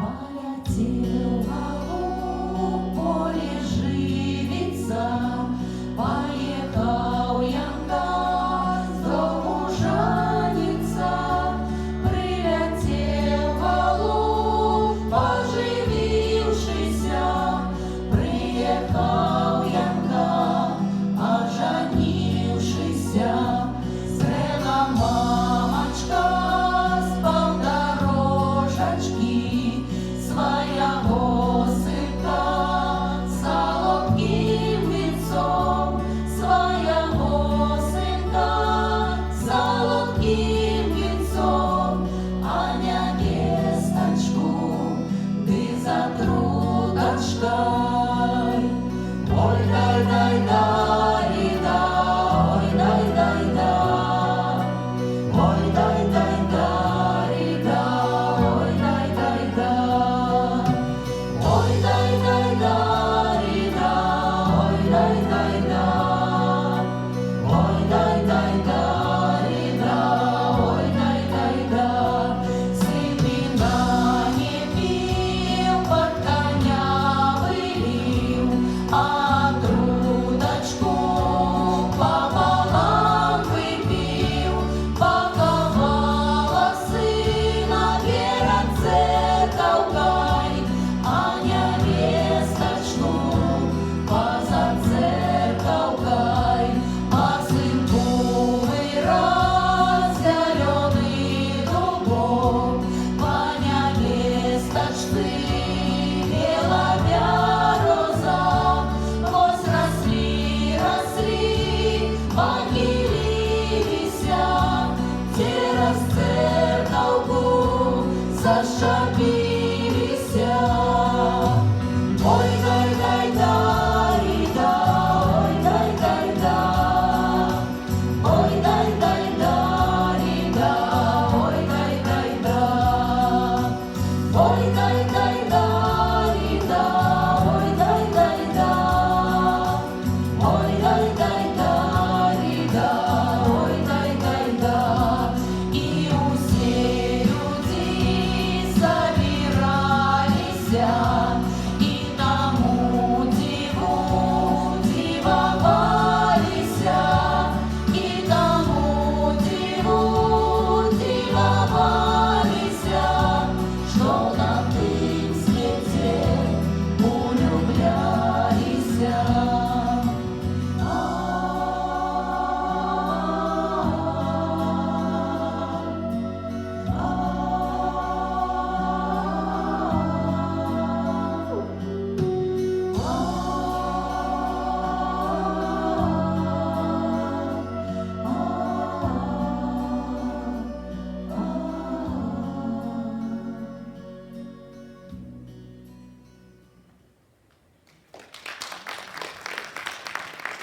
Полетел голубь, поле живится, поехал Янка с дому жениться. Прилетел голубь, поживившийся, приехал Янка, оженившийся. Зрела мамочка с полдорожечки своего сынка солодким венцом, своего сынка солодким венцом, а невесточку ты за трудочкой. Ой, дай-дай-дай-да, ой, дай-дай-да, ой, дай-дай-дай-да, ой, дай-дай-да, ой, дай-дай-дай-да, ой, дай-дай-да, ой, дай-дай-дай-да, ой, дай-дай-да. Сын вина не пил, под коня вылил, а трудочку пополам выпил. Паковала сына перед церковкой, а невесточку поза церковкой. А сын думай раз зеленый дубок, по невесточке белая роза. Возросли, росли, похилилися, те раз церковку зашабилися. Ой, дай-дай-дай-да, ой, дай-дай-да, ой, дай-дай-дай-да, ой, дай-дай-да, ой, дай-дай.